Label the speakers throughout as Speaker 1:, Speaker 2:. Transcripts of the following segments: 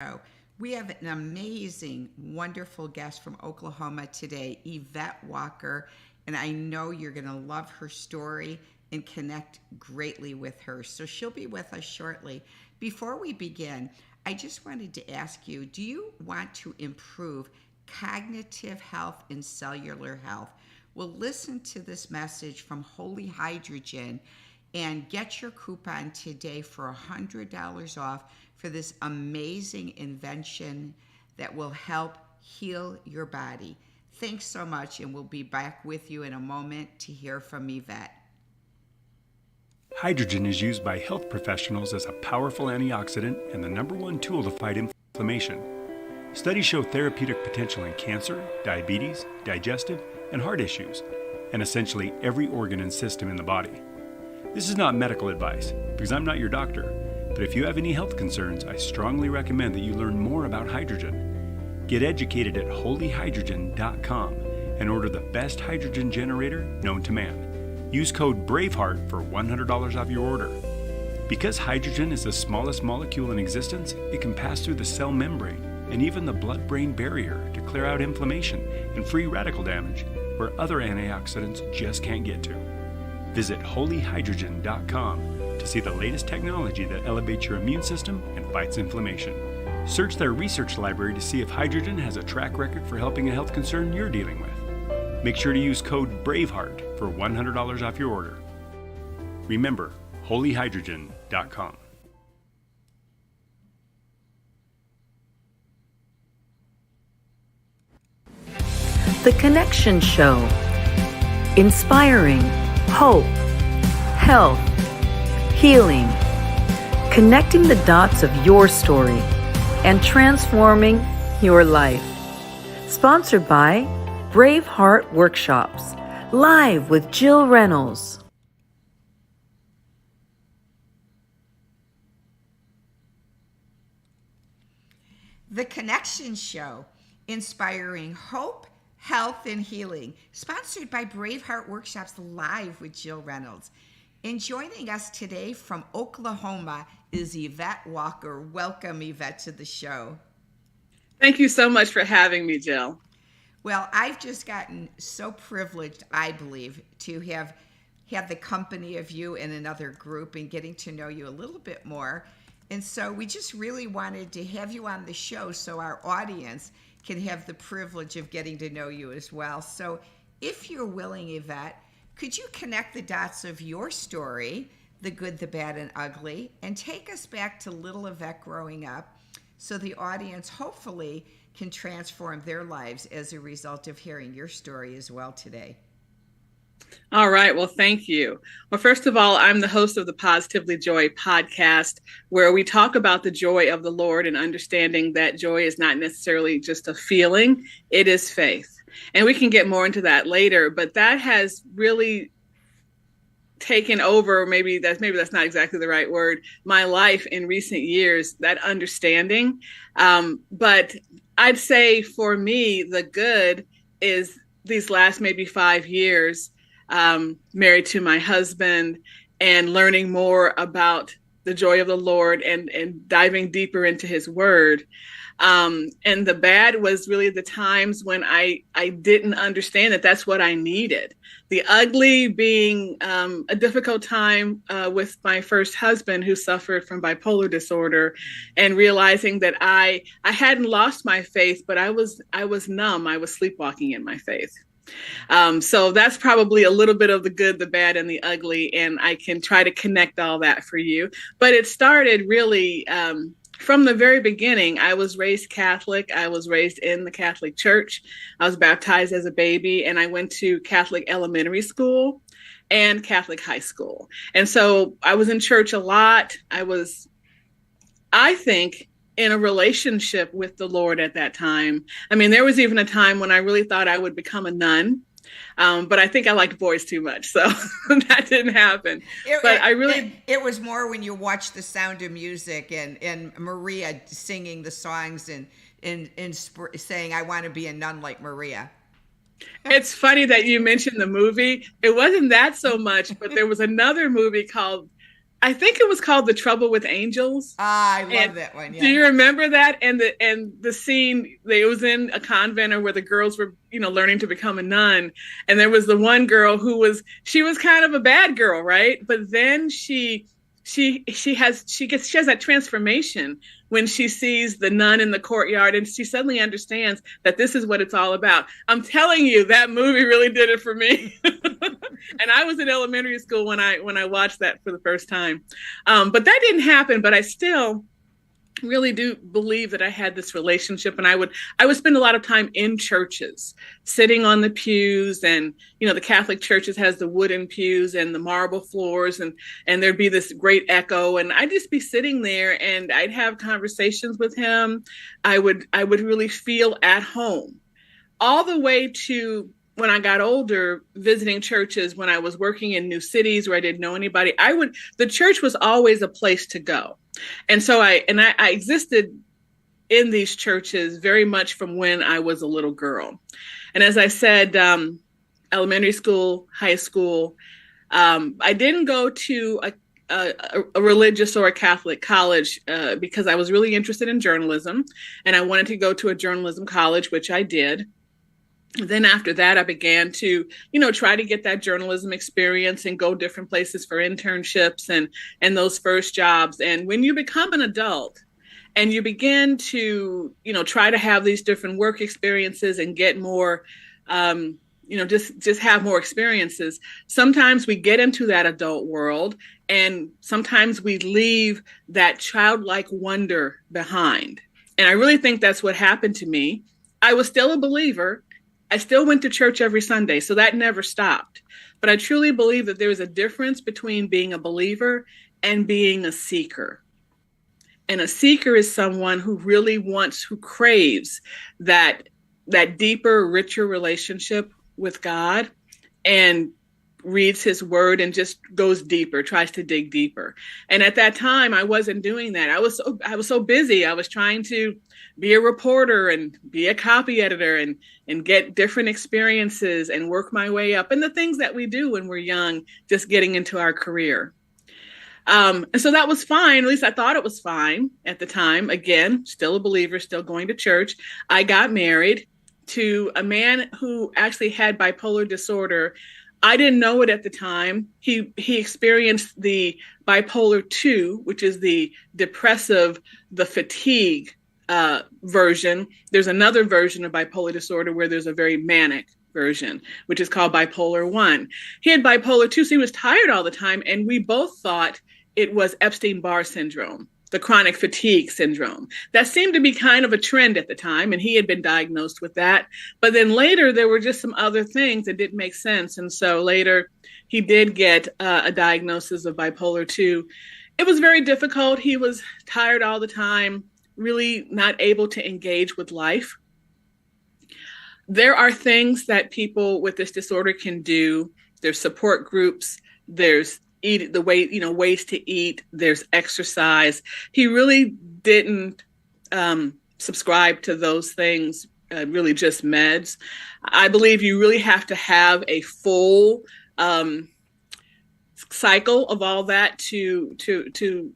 Speaker 1: show. We have an amazing, wonderful guest from Oklahoma today, Yvette Walker, and I know you're going to love her story and connect greatly with her. So she'll be with us shortly. Before we begin, I just wanted to ask you, do you want to improve cognitive health and cellular health? Well, listen to this message from Holy Hydrogen and get your coupon today for $100 off for this amazing invention that will help heal your body. Thanks so much, and we'll be back with you in a moment to hear from Yvette.
Speaker 2: Hydrogen is used by health professionals as a powerful antioxidant and the #1 tool to fight inflammation. Studies show therapeutic potential in cancer, diabetes, digestive, and heart issues, and essentially every organ and system in the body. This is not medical advice, because I'm not your doctor, but if you have any health concerns, I strongly recommend that you learn more about hydrogen. Get educated at holyhydrogen.com and order the best hydrogen generator known to man. Use code BRAVEHEART for $100 off your order. Because hydrogen is the smallest molecule in existence, it can pass through the cell membrane and even the blood-brain barrier to clear out inflammation and free radical damage where other antioxidants just can't get to. Visit holyhydrogen.com to see the latest technology that elevates your immune system and fights inflammation. Search their research library to see if hydrogen has a track record for helping a health concern you're dealing with. Make sure to use code BRAVEHEART for $100 off your order. Remember, holyhydrogen.com.
Speaker 3: The Connection Show. Inspiring hope, health, healing, connecting the dots of your story and transforming your life. Sponsored by Brave Heart Workshops, live with Jill Reynolds.
Speaker 1: The Connection Show, inspiring hope, health, and healing, sponsored by Braveheart Workshops, live with Jill Reynolds. And joining us today from Oklahoma is Yvette Walker. Welcome, Yvette, to the show.
Speaker 4: Thank you so much for having me, Jill.
Speaker 1: Well, I've just gotten so privileged, I believe, to have had the company of you in another group and getting to know you a little bit more. And so we just really wanted to have you on the show so our audience can have the privilege of getting to know you as well. So if you're willing, Yvette, could you connect the dots of your story, the good, the bad, and ugly, and take us back to little Yvette growing up so the audience hopefully can transform their lives as a result of hearing your story as well today?
Speaker 4: All right. Well, thank you. Well, first of all, I'm the host of the Positively Joy podcast, where we talk about the joy of the Lord and understanding that joy is not necessarily just a feeling, it is faith. And we can get more into that later, but that has really taken over, maybe that's not exactly the right word, my life in recent years, that understanding. But I'd say for me, the good is these last maybe 5 years, married to my husband and learning more about the joy of the Lord and diving deeper into his word. And the bad was really the times when I didn't understand that that's what I needed. The ugly being a difficult time with my first husband who suffered from bipolar disorder, and realizing that I hadn't lost my faith, but I was numb. I was sleepwalking in my faith. So that's probably a little bit of the good, the bad, and the ugly, and I can try to connect all that for you. But it started really from the very beginning. I was raised Catholic. I was raised in the Catholic Church. I was baptized as a baby, and I went to Catholic elementary school and Catholic high school. And so I was in church a lot. I think, in a relationship with the Lord at that time. I mean, there was even a time when I really thought I would become a nun, but I think I liked boys too much, so that didn't happen.
Speaker 1: It was more when you watched The Sound of Music and Maria singing the songs and saying, "I want to be a nun like Maria."
Speaker 4: It's funny that you mentioned the movie. It wasn't that so much, but there was another movie called I think it was called The Trouble with Angels.
Speaker 1: I love that one. Yeah.
Speaker 4: Do you remember that? And the scene, it was in a convent where the girls were, learning to become a nun. And there was the one girl she was kind of a bad girl, right? But then she has that transformation when she sees the nun in the courtyard, and she suddenly understands that this is what it's all about. I'm telling you, that movie really did it for me. And I was in elementary school when I watched that for the first time. But that didn't happen, but I still really do believe that I had this relationship, and I would spend a lot of time in churches, sitting on the pews, and the Catholic churches has the wooden pews and the marble floors, and there'd be this great echo, and I'd just be sitting there, and I'd have conversations with him. I would really feel at home, all the way to when I got older, visiting churches when I was working in new cities where I didn't know anybody. The church was always a place to go. And so I existed in these churches very much from when I was a little girl. And as I said, elementary school, high school, I didn't go to a religious or a Catholic college because I was really interested in journalism, and I wanted to go to a journalism college, which I did. Then after that, I began to, try to get that journalism experience and go different places for internships and those first jobs. And when you become an adult and you begin to, try to have these different work experiences and get more, just have more experiences, sometimes we get into that adult world, and sometimes we leave that childlike wonder behind. And I really think that's what happened to me. I was still a believer. I still went to church every Sunday, so that never stopped. But I truly believe that there is a difference between being a believer and being a seeker. And a seeker is someone who really who craves that deeper, richer relationship with God, and reads his word and just goes deeper, tries to dig deeper. And at that time, I wasn't doing that. I was so busy. I was trying to be a reporter and be a copy editor and get different experiences and work my way up, and the things that we do when we're young, just getting into our career. And so that was fine. At least I thought it was fine at the time. Again, still a believer, still going to church. I got married to a man who actually had bipolar disorder. I didn't know it at the time. He experienced the bipolar 2, which is the depressive, the fatigue version. There's another version of bipolar disorder where there's a very manic version, which is called bipolar 1. He had bipolar 2, so he was tired all the time, and we both thought it was Epstein-Barr syndrome, the chronic fatigue syndrome. That seemed to be kind of a trend at the time, and he had been diagnosed with that. But then later, there were just some other things that didn't make sense, and so later, he did get a diagnosis of bipolar 2. It was very difficult. He was tired all the time, really not able to engage with life. There are things that people with this disorder can do. There's support groups. There's ways to eat. There's exercise. He really didn't subscribe to those things, really just meds. I believe you really have to have a full cycle of all that to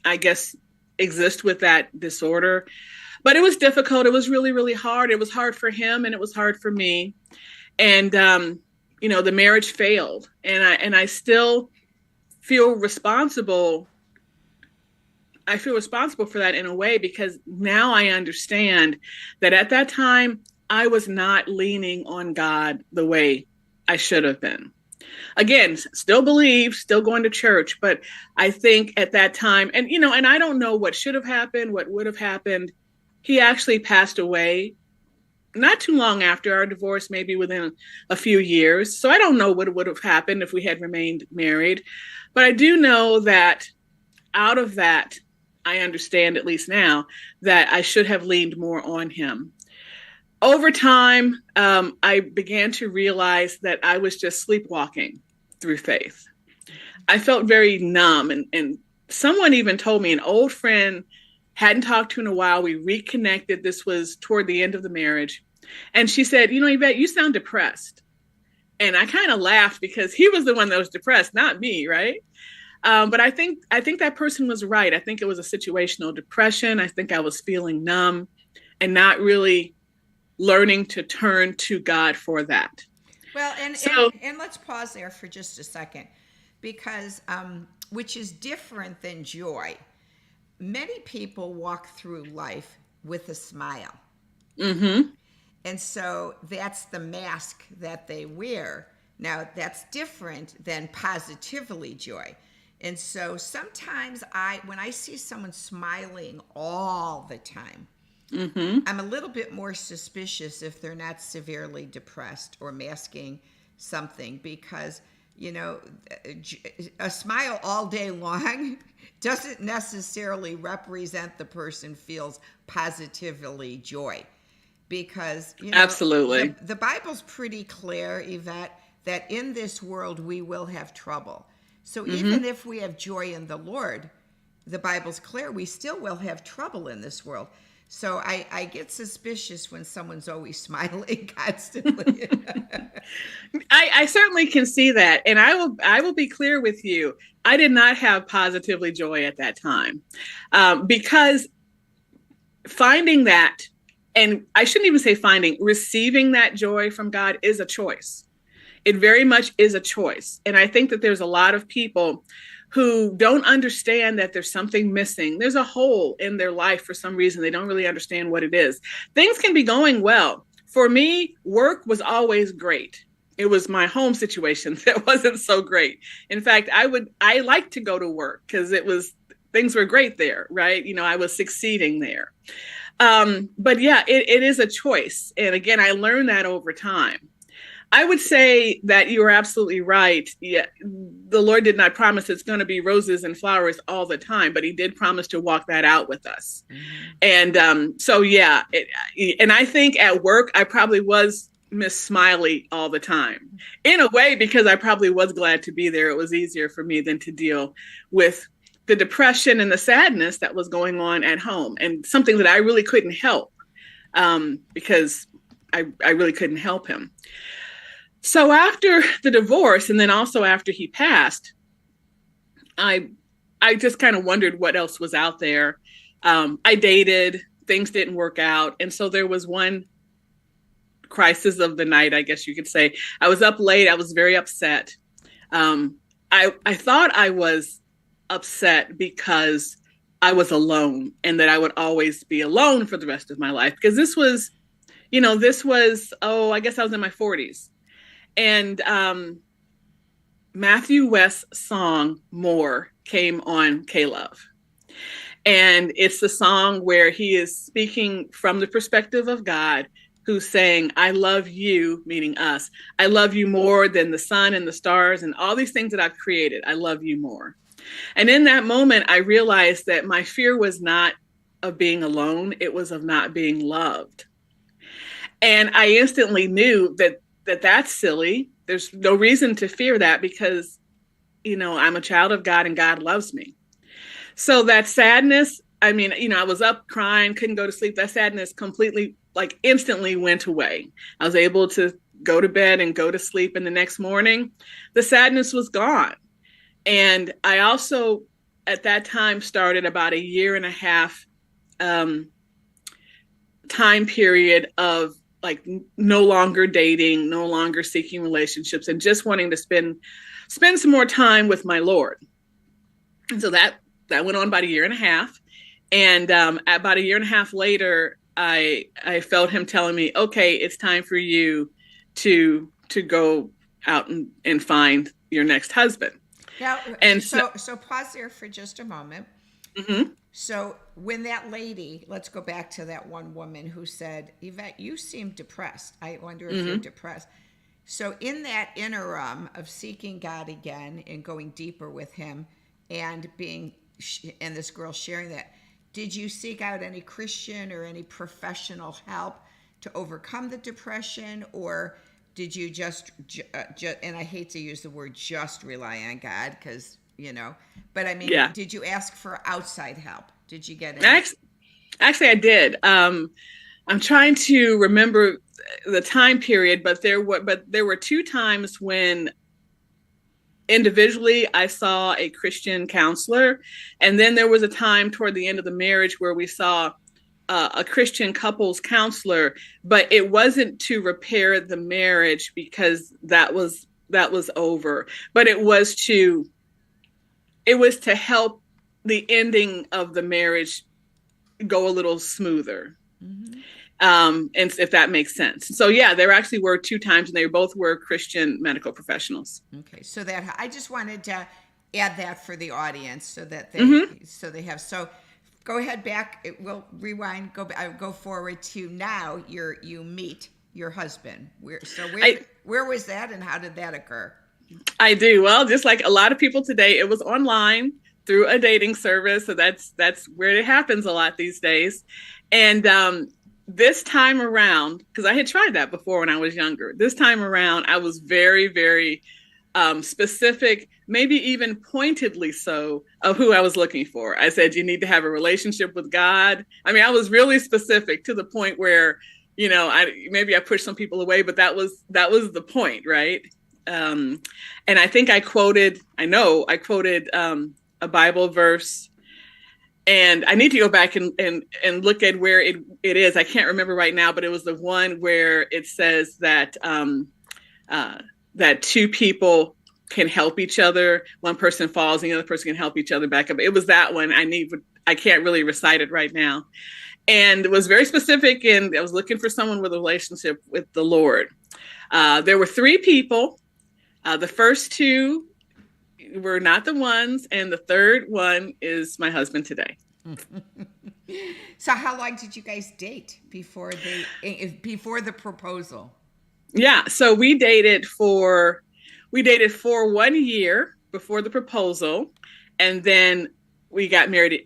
Speaker 4: I guess, exist with that disorder. But it was difficult. It was really, really hard. It was hard for him, and it was hard for me. And the marriage failed, and I still feel responsible. I feel responsible for that in a way, because now I understand that at that time I was not leaning on God the way I should have been. Again, still believe, still going to church, but I think at that time, and I don't know what should have happened, what would have happened. He actually passed away not too long after our divorce, maybe within a few years. So I don't know what would have happened if we had remained married. But I do know that out of that, I understand, at least now, that I should have leaned more on him. Over time, I began to realize that I was just sleepwalking through faith. I felt very numb, and someone even told me, an old friend, hadn't talked to in a while. We reconnected. This was toward the end of the marriage. And she said, Yvette, you sound depressed. And I kind of laughed, because he was the one that was depressed, not me, right? But I think that person was right. I think it was a situational depression. I think I was feeling numb and not really learning to turn to God for that.
Speaker 1: Well, and let's pause there for just a second, because which is different than joy. Many people walk through life with a smile.
Speaker 4: Mm-hmm.
Speaker 1: And so that's the mask that they wear. Now, that's different than positively joy. And so sometimes when I see someone smiling all the time,
Speaker 4: mm-hmm.
Speaker 1: I'm a little bit more suspicious if they're not severely depressed or masking something, because, you know, a smile all day long doesn't necessarily represent the person feels positively joy. Because, you know,
Speaker 4: absolutely,
Speaker 1: the Bible's pretty clear, Yvette, that in this world we will have trouble. So
Speaker 4: mm-hmm.
Speaker 1: even if we have joy in the Lord, the Bible's clear, we still will have trouble in this world. So I get suspicious when someone's always smiling constantly.
Speaker 4: I certainly can see that. And I will be clear with you. I did not have positively joy at that time, because finding that, and I shouldn't even say finding, receiving that joy from God is a choice. It very much is a choice. And I think that there's a lot of people who don't understand that there's something missing. There's a hole in their life for some reason. They don't really understand what it is. Things can be going well. For me, work was always great. It was my home situation that wasn't so great. In fact, I like to go to work because things were great there, right? You know, I was succeeding there. But yeah, it is a choice. And again, I learned that over time. I would say that you are absolutely right. Yeah, the Lord did not promise it's going to be roses and flowers all the time, but he did promise to walk that out with us. Mm-hmm. And so, yeah. And I think at work, I probably was Miss Smiley all the time in a way, because I probably was glad to be there. It was easier for me than to deal with the depression and the sadness that was going on at home, and something that I really couldn't help, because I really couldn't help him. So after the divorce, and then also after he passed, I just kind of wondered what else was out there. I dated, things didn't work out. And so there was one crisis of the night, I guess you could say. I was up late. I was very upset. I thought I was upset because I was alone, and that I would always be alone for the rest of my life. Because this was, I guess I was in my 40s. And Matthew West's song, More, came on K-Love. And it's the song where he is speaking from the perspective of God, who's saying, I love you, meaning us. I love you more than the sun and the stars and all these things that I've created. I love you more. And in that moment, I realized that my fear was not of being alone. It was of not being loved. And I instantly knew that that's silly. There's no reason to fear that, because, I'm a child of God and God loves me. So that sadness, I was up crying, couldn't go to sleep. That sadness completely, instantly went away. I was able to go to bed and go to sleep. And the next morning, the sadness was gone. And I also, at that time, started about 1.5 years time period of no longer dating, no longer seeking relationships, and just wanting to spend some more time with my Lord. And so that went on about 1.5 years. And about 1.5 years later, I felt him telling me, okay, it's time for you to go out and find your next husband.
Speaker 1: Now,
Speaker 4: and
Speaker 1: so pause there for just a moment.
Speaker 4: Mm-hmm.
Speaker 1: So when that lady, let's go back to that one woman who said, Yvette, you seem depressed. I wonder if
Speaker 4: mm-hmm.
Speaker 1: you're depressed. So in that interim of seeking God again and going deeper with him and this girl sharing that, did you seek out any Christian or any professional help to overcome the depression? Or did you just and I hate to use the word just rely on God, because but
Speaker 4: yeah.
Speaker 1: Did you ask for outside help? Did you get
Speaker 4: any? Actually, I did. I'm trying to remember the time period, but there were 2 times when individually, I saw a Christian counselor. And then there was a time toward the end of the marriage where we saw a Christian couples counselor, but it wasn't to repair the marriage because that was over, but it was to help the ending of the marriage go a little smoother. Mm-hmm. And if that makes sense. So yeah, there actually were 2 times, and they both were Christian medical professionals.
Speaker 1: Okay, so that I just wanted to add that for the audience so that they have. So go ahead back. We'll rewind. Go forward to now. You meet your husband. Where was that, and how did that occur?
Speaker 4: I do. Well, just like a lot of people today, it was online through a dating service. So that's where it happens a lot these days. And this time around, because I had tried that before when I was younger, this time around, I was very, very specific, maybe even pointedly so, of who I was looking for. I said, you need to have a relationship with God. I mean, I was really specific to the point where, I pushed some people away, but that was the point, right? And I think I quoted a Bible verse. And I need to go back and look at where it is. I can't remember right now, but it was the one where it says that that 2 people can help each other. One person falls and the other person can help each other back up. It was that one. I can't really recite it right now. And it was very specific, and I was looking for someone with a relationship with the Lord. There were 3 people. The first 2 were not the ones, and the third one is my husband today.
Speaker 1: So how long did you guys date before the proposal?
Speaker 4: Yeah, so we dated for 1 year before the proposal, and then we got married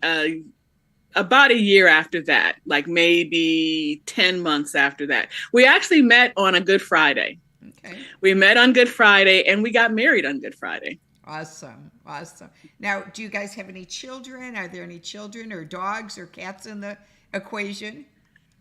Speaker 4: about a year after that, like maybe 10 months after that. We actually met on a Good Friday. Okay. We met on Good Friday, and we got married on Good Friday.
Speaker 1: Awesome. Now, do you guys have any children? Are there any children or dogs or cats in the equation?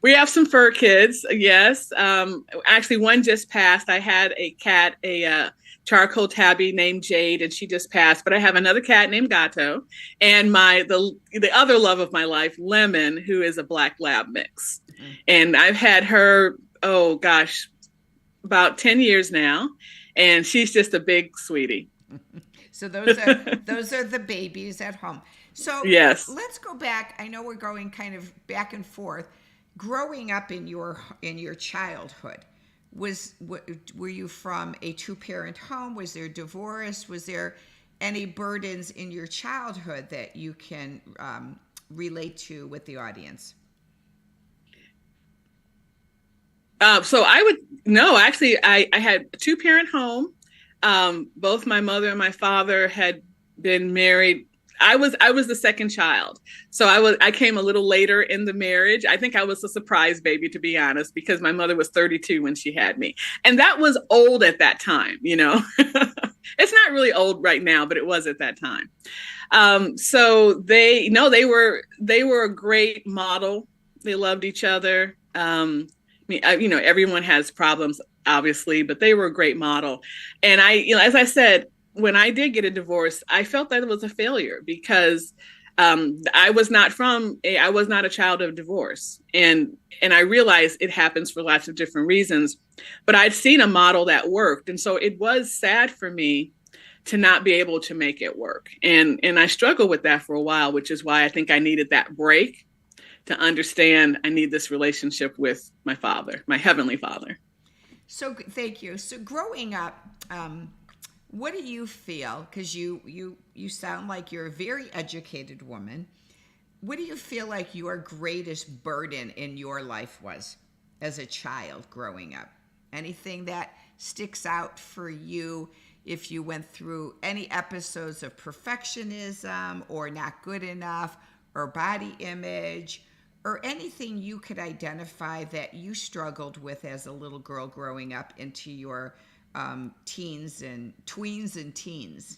Speaker 4: We have some fur kids, yes. Actually, one just passed. I had a cat, a charcoal tabby named Jade, and she just passed. But I have another cat named Gato, and the other love of my life, Lemon, who is a black lab mix. Mm-hmm. And I've had her, about 10 years now, and she's just a big sweetie.
Speaker 1: So those are the babies at home. So
Speaker 4: yes,
Speaker 1: let's go back. I know we're going kind of back and forth. Growing up in your childhood, were you from a 2-parent home? Was there divorce? Was there any burdens in your childhood that you can relate to with the audience?
Speaker 4: So I had a 2-parent home. Both my mother and my father had been married. I was the second child. So I came a little later in the marriage. I think I was a surprise baby, to be honest, because my mother was 32 when she had me. And that was old at that time, It's not really old right now, but it was at that time. So they were a great model. They loved each other. Everyone has problems, obviously, but they were a great model. And as I said, when I did get a divorce, I felt that it was a failure because I was not a child of divorce. And I realized it happens for lots of different reasons, but I'd seen a model that worked. And so it was sad for me to not be able to make it work. And I struggled with that for a while, which is why I think I needed that break to understand I need this relationship with my Father, my Heavenly Father.
Speaker 1: So thank you. So growing up, what do you feel? Because you sound like you're a very educated woman. What do you feel like your greatest burden in your life was as a child growing up? Anything that sticks out for you if you went through any episodes of perfectionism or not good enough or body image or anything you could identify that you struggled with as a little girl growing up into your tweens and teens?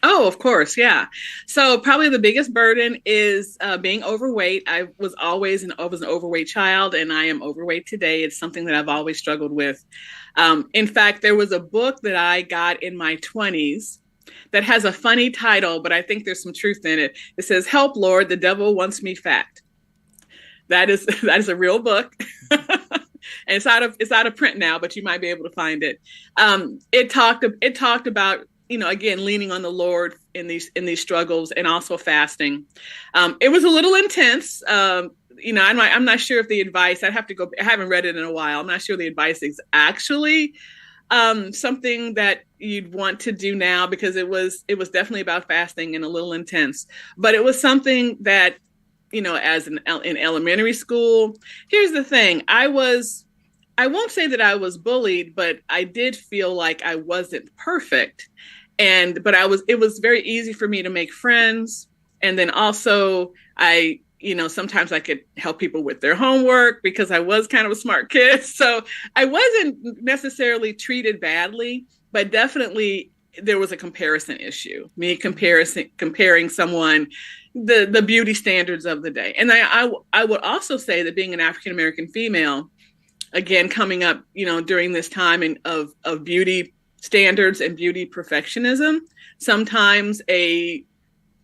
Speaker 4: Oh, of course. Yeah. So probably the biggest burden is being overweight. I was an overweight child, and I am overweight today. It's something that I've always struggled with. In fact, there was a book that I got in my 20s that has a funny title, but I think there's some truth in it. It says, "Help, Lord, the devil wants me fat." That is a real book. And it's out of print now, but you might be able to find it. It talked about, again, leaning on the Lord in these struggles, and also fasting. It was a little intense. I'm not sure if the advice, I haven't read it in a while. I'm not sure the advice is actually something that you'd want to do now, because it was definitely about fasting and a little intense, but it was something that, as in elementary school. Here's the thing. I won't say that I was bullied, but I did feel like I wasn't perfect. But it was very easy for me to make friends. And then also sometimes I could help people with their homework because I was kind of a smart kid. So I wasn't necessarily treated badly, but definitely there was a comparison issue, me comparing someone, the beauty standards of the day. And I would also say that being an African-American female, again, coming up, during this time of beauty standards and beauty perfectionism, sometimes a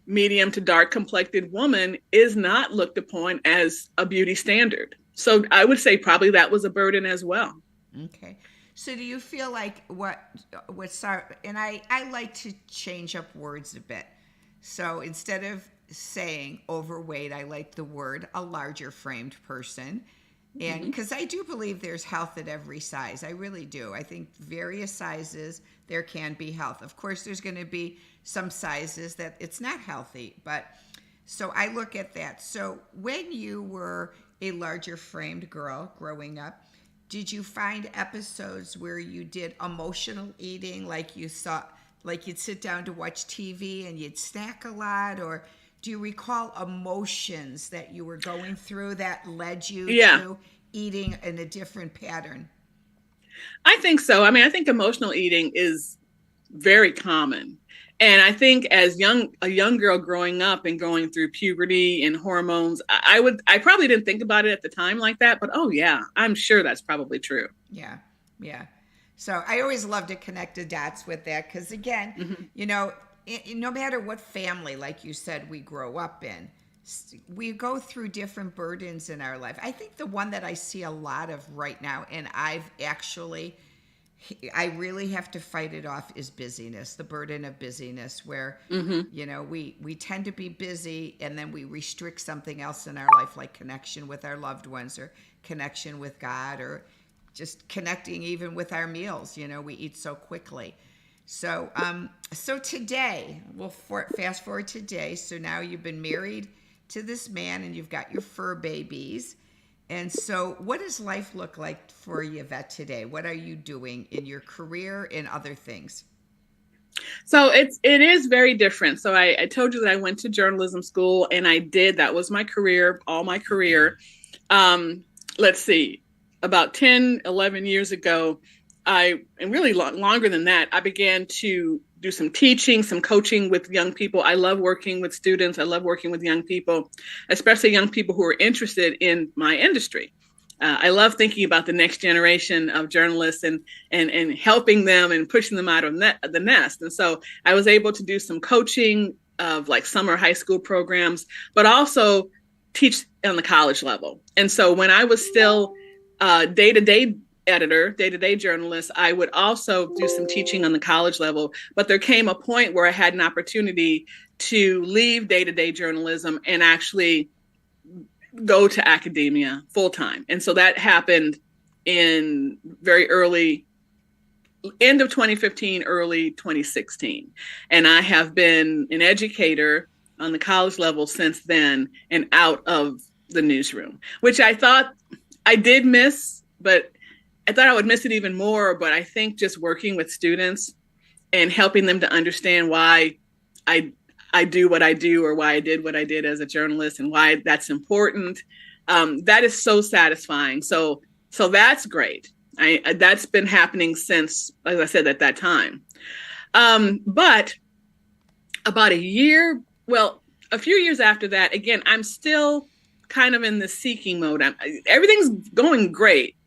Speaker 4: medium to dark complected woman is not looked upon as a beauty standard. So I would say probably that was a burden as well.
Speaker 1: Okay. So do you feel like and I like to change up words a bit. So instead of saying overweight, I like the word a larger framed person. And because I do believe there's health at every size. I really do. I think various sizes, there can be health. Of course, there's going to be some sizes that it's not healthy. But so I look at that. So when you were a larger framed girl growing up, did you find episodes where you did emotional eating, like you'd sit down to watch TV and you'd snack a lot? Or do you recall emotions that you were going through that led you to eating in a different pattern?
Speaker 4: I think so. I think emotional eating is very common. And I think as a young girl growing up and going through puberty and hormones, I probably didn't think about it at the time like that, but oh yeah, I'm sure that's probably true.
Speaker 1: Yeah. Yeah. So I always love to connect the dots with that. Cause again, no matter what family, like you said, we grow up in, we go through different burdens in our life. I think the one that I see a lot of right now, and I really have to fight it off, is busyness, the burden of busyness, where, we tend to be busy and then we restrict something else in our life, like connection with our loved ones or connection with God, or just connecting even with our meals. We eat so quickly. So today, we'll fast forward today. So now you've been married to this man and you've got your fur babies. And so what does life look like for Yvette today? What are you doing in your career and other things?
Speaker 4: So it is very different. So I told you that I went to journalism school, and that was my career, all my career. Let's see, about 10, 11 years ago, and really longer than that, I began to do some teaching, some coaching with young people. I love working with students. I love working with young people, especially young people who are interested in my industry. I love thinking about the next generation of journalists and helping them and pushing them out of the nest. And so I was able to do some coaching of like summer high school programs, but also teach on the college level. And so when I was still day-to-day journalist, I would also do some teaching on the college level. But there came a point where I had an opportunity to leave day-to-day journalism and actually go to academia full time. And so that happened in very early, end of 2015, early 2016. And I have been an educator on the college level since then and out of the newsroom, which I thought I did miss, but I thought I would miss it even more. But I think just working with students and helping them to understand why I do what I do, or why I did what I did as a journalist, and why that's important. That is so satisfying. So that's great. That's been happening since, as I said, at that time. But about a few years after that, again, I'm still kind of in the seeking mode. Everything's going great.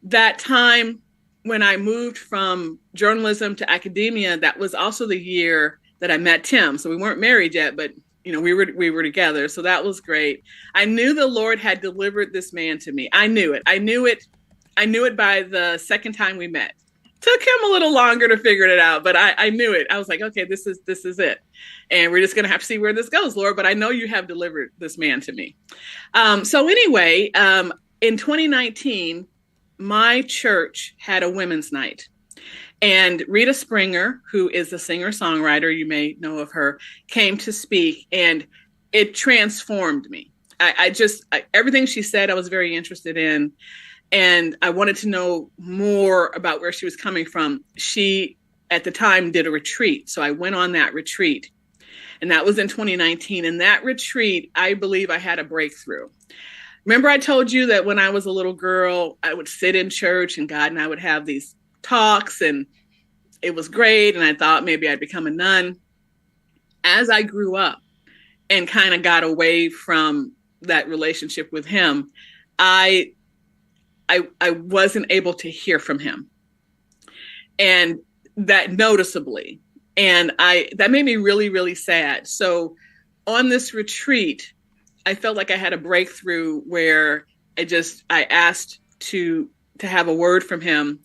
Speaker 4: That time, when I moved from journalism to academia, that was also the year that I met Tim. So we weren't married yet, but we were together. So that was great. I knew the Lord had delivered this man to me. I knew it. I knew it by the second time we met. Took him a little longer to figure it out, but I knew it. I was like, okay, this is it. And we're just going to have to see where this goes, Lord. But I know you have delivered this man to me. So anyway, in 2019, my church had a women's night. And Rita Springer, who is a singer-songwriter, you may know of her, came to speak, and it transformed me. Everything she said, I was very interested in, and I wanted to know more about where she was coming from. She, at the time, did a retreat, so I went on that retreat, and that was in 2019. And that retreat, I believe I had a breakthrough. Remember I told you that when I was a little girl, I would sit in church, and God and I would have these talks, and it was great, and I thought maybe I'd become a nun. As I grew up and kind of got away from that relationship with him, I wasn't able to hear from him, and that noticeably, and that made me really, really sad. So on this retreat, I felt like I had a breakthrough where I asked to have a word from him,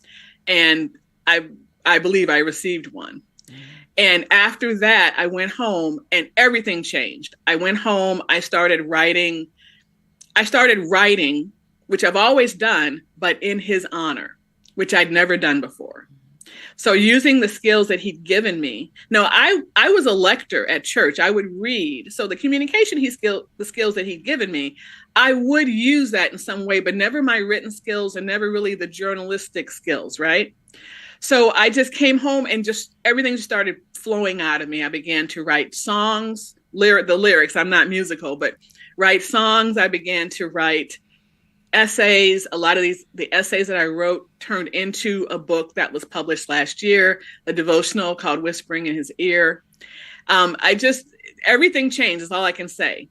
Speaker 4: and I believe I received one. And after that, I went home and everything changed. I went home, I started writing, which I've always done, but in his honor, which I'd never done before. So using the skills that he'd given me. No, I was a lector at church. I would read. So the communication the skills that he'd given me, I would use that in some way, but never my written skills and never really the journalistic skills, right? So I just came home and everything just started flowing out of me. I began to write songs, the lyrics. I'm not musical, but write songs. I began to write essays. A lot of the essays that I wrote turned into a book that was published last year, a devotional called Whispering in His Ear. Everything changed is all I can say.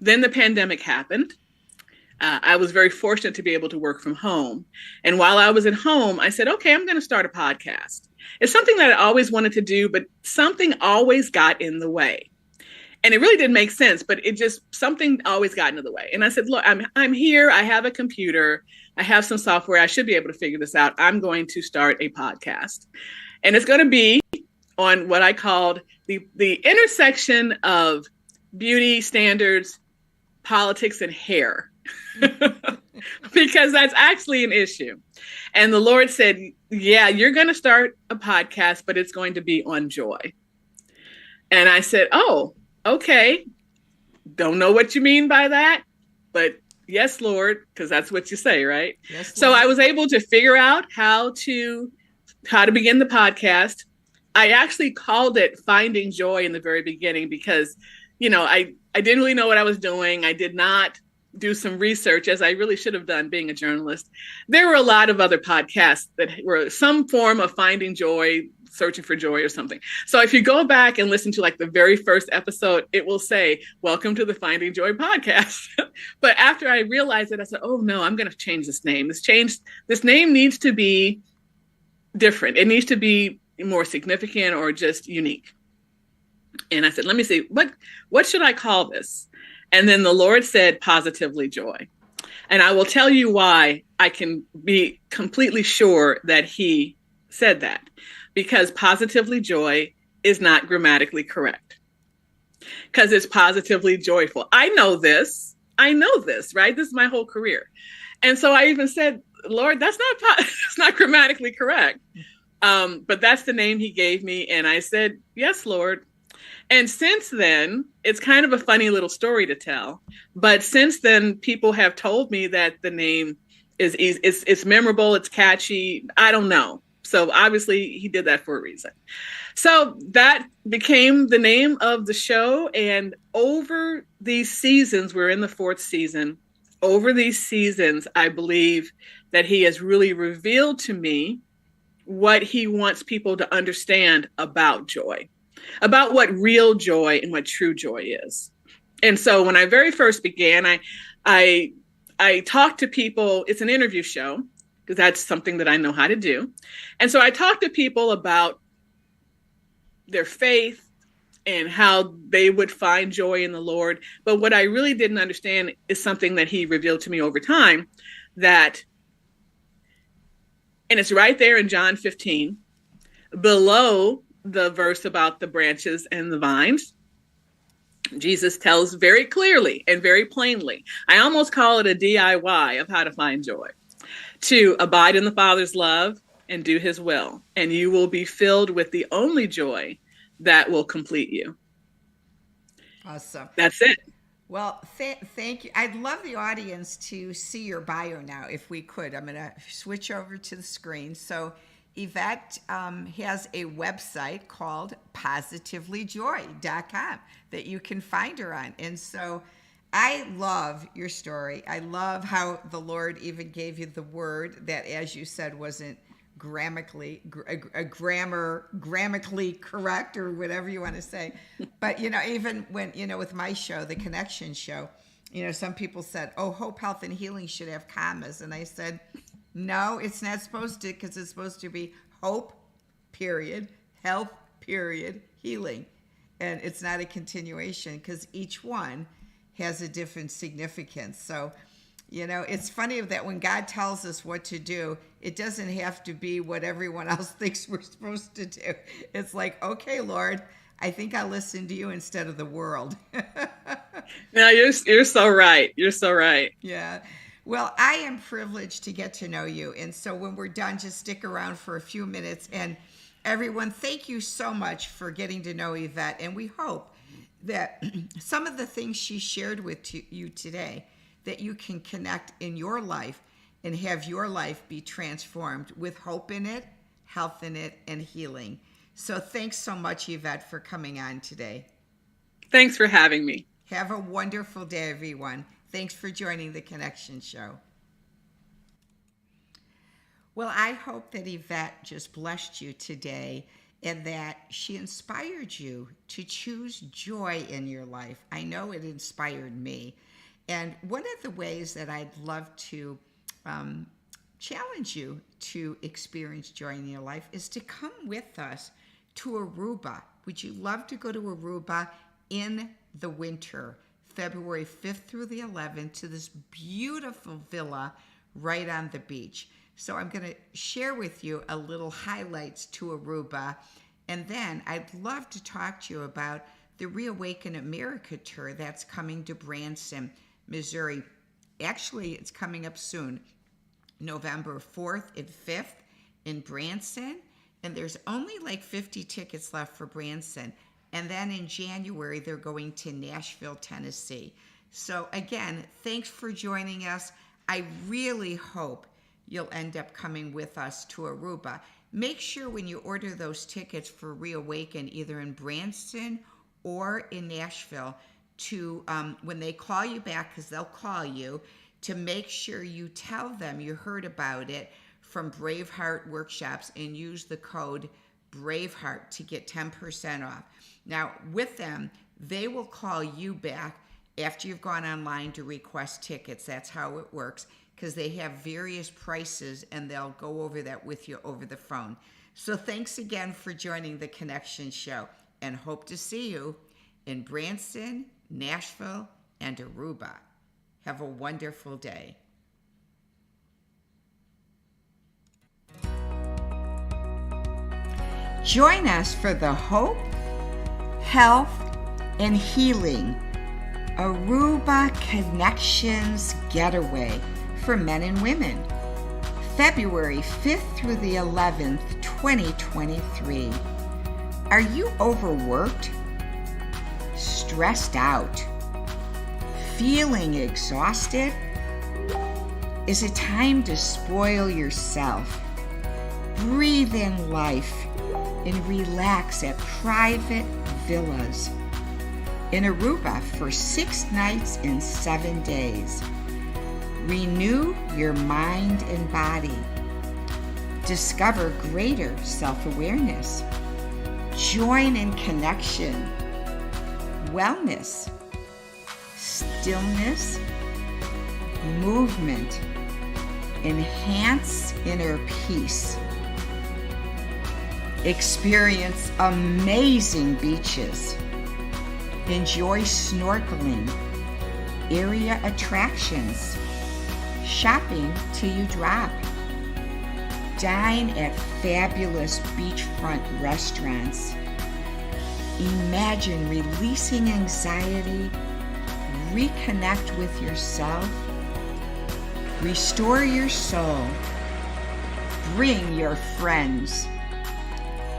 Speaker 4: Then the pandemic happened. I was very fortunate to be able to work from home. And while I was at home, I said, okay, I'm going to start a podcast. It's something that I always wanted to do, but something always got in the way. And it really didn't make sense, but something always got in the way. And I said, look, I'm here. I have a computer. I have some software. I should be able to figure this out. I'm going to start a podcast. And it's going to be on what I called the intersection of beauty standards, politics, and hair. Because that's actually an issue. And the Lord said, yeah, you're going to start a podcast, but it's going to be on joy. And I said, oh, okay. Don't know what you mean by that, but yes, Lord, because that's what you say, right? Yes, Lord. So I was able to figure out how to begin the podcast. I actually called it Finding Joy in the very beginning because, I didn't really know what I was doing. I did not do some research, as I really should have done being a journalist. There were a lot of other podcasts that were some form of finding joy, searching for joy or something. So if you go back and listen to like the very first episode, it will say, welcome to the Finding Joy podcast. But after I realized it, I said, oh no, I'm going to change this name. This name needs to be different. It needs to be more significant or just unique. And I said, let me see, what should I call this? And then the Lord said, Positively Joy. And I will tell you why I can be completely sure that he said that. Because Positively Joy is not grammatically correct. Because it's positively joyful. I know this, right? This is my whole career. And so I even said, Lord, that's not grammatically correct. But that's the name he gave me. And I said, yes, Lord. And since then, it's kind of a funny little story to tell. But since then, people have told me that the name is it's memorable, it's catchy. I don't know. So obviously, he did that for a reason. So that became the name of the show. And over these seasons, we're in the 4th season. Over these seasons, I believe that he has really revealed to me what he wants people to understand about joy. About what real joy and what true joy is. And so when I very first began, I talked to people. It's an interview show. because that's something that I know how to do. And so I talk to people about their faith and how they would find joy in the Lord. But what I really didn't understand is something that he revealed to me over time, that, and it's right there in John 15, below the verse about the branches and the vines. Jesus tells very clearly and very plainly, I almost call it a DIY of how to find joy, to abide in the Father's love and do his will, and you will be filled with the only joy that will complete you.
Speaker 1: Awesome.
Speaker 4: That's it.
Speaker 1: Well, thank you. I'd love the audience to see your bio now, if we could. I'm going to switch over to the screen. So Yvette has a website called positivelyjoy.com that you can find her on. And so I love your story. I love how the Lord even gave you the word that, as you said, wasn't grammatically correct, or whatever you want to say. But, even when, with my show, the Connection Show, some people said, oh, hope, health, and healing should have commas. And I said, no, it's not supposed to, because it's supposed to be hope, period, health, period, healing. And it's not a continuation, because each one has a different significance. So, it's funny that when God tells us what to do, it doesn't have to be what everyone else thinks we're supposed to do. It's like, okay, Lord, I think I'll listen to you instead of the world.
Speaker 4: No, you're so right. You're so right.
Speaker 1: Yeah. Well, I am privileged to get to know you. And so when we're done, just stick around for a few minutes. And everyone, thank you so much for getting to know Yvette. And we hope that some of the things she shared with you today, that you can connect in your life and have your life be transformed with hope in it, health in it, and healing. So thanks so much, Yvette, for coming on today.
Speaker 4: Thanks for having me.
Speaker 1: Have a wonderful day, everyone. Thanks for joining the Connection Show. Well, I hope that Yvette just blessed you today and that she inspired you to choose joy in your life. I know it inspired me. And one of the ways that I'd love to challenge you to experience joy in your life is to come with us to Aruba. Would you love to go to Aruba in the winter, February 5th through the 11th, to this beautiful villa right on the beach? So I'm going to share with you a little highlights to Aruba. And then I'd love to talk to you about the Reawaken America tour that's coming to Branson, Missouri. Actually, it's coming up soon, November 4th and 5th in Branson. And there's only like 50 tickets left for Branson. And then in January, they're going to Nashville, Tennessee. So again, thanks for joining us. I really hope you'll end up coming with us to Aruba. Make sure when you order those tickets for Reawaken, either in Branson or in Nashville, to when they call you back, because they'll call you, to make sure you tell them you heard about it from Braveheart Workshops and use the code Braveheart to get 10% off. Now, with them, they will call you back after you've gone online to request tickets. That's how it works, because they have various prices and they'll go over that with you over the phone. So thanks again for joining the Connection Show, and hope to see you in Branson, Nashville, and Aruba. Have a wonderful day. Join us for the Hope, Health, and Healing Aruba Connections Getaway for men and women, February 5th through the 11th, 2023. Are you overworked? Stressed out? Feeling exhausted? Is it time to spoil yourself? Breathe in life and relax at private villas in Aruba for 6 nights and 7 days. Renew your mind and body. Discover greater self-awareness. Join in connection, wellness, stillness, movement, enhance inner peace, experience amazing beaches, enjoy snorkeling, area attractions, shopping till you drop, dine at fabulous beachfront restaurants, imagine releasing anxiety, reconnect with yourself, restore your soul, bring your friends,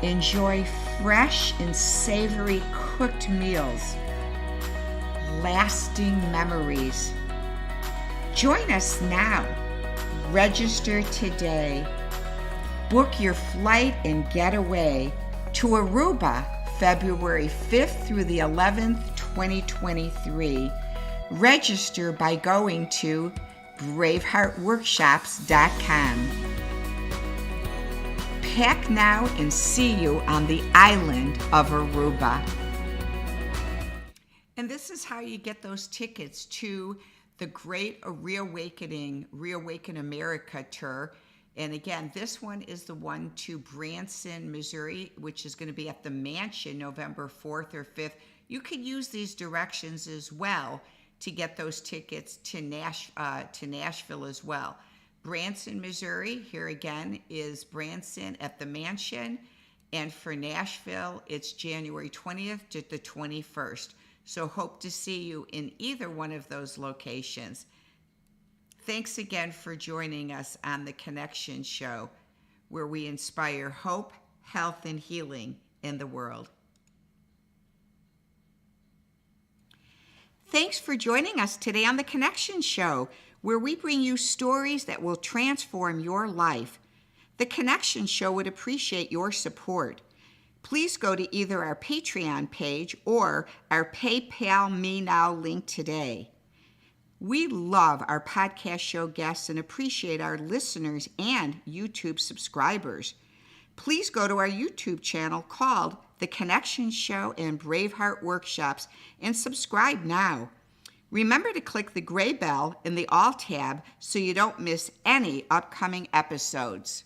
Speaker 1: enjoy fresh and savory cooked meals, lasting memories. Join us now. Register today. Book your flight and getaway to Aruba, February 5th through the 11th, 2023. Register by going to braveheartworkshops.com. Pack now and see you on the island of Aruba. And this is how you get those tickets to the Great Reawaken America tour. And again, this one is the one to Branson, Missouri, which is going to be at the Mansion November 4th or 5th. You could use these directions as well to get those tickets to Nashville as well. Branson, Missouri, here again is Branson at the Mansion. And for Nashville, it's January 20th to the 21st. So hope to see you in either one of those locations. Thanks again for joining us on The Connection Show, where we inspire hope, health, and healing in the world. Thanks for joining us today on The Connection Show, where we bring you stories that will transform your life. The Connection Show would appreciate your support. Please go to either our Patreon page or our PayPal Me Now link today. We love our podcast show guests and appreciate our listeners and YouTube subscribers. Please go to our YouTube channel called The Connection Show and Braveheart Workshops and subscribe now. Remember to click the gray bell in the All tab so you don't miss any upcoming episodes.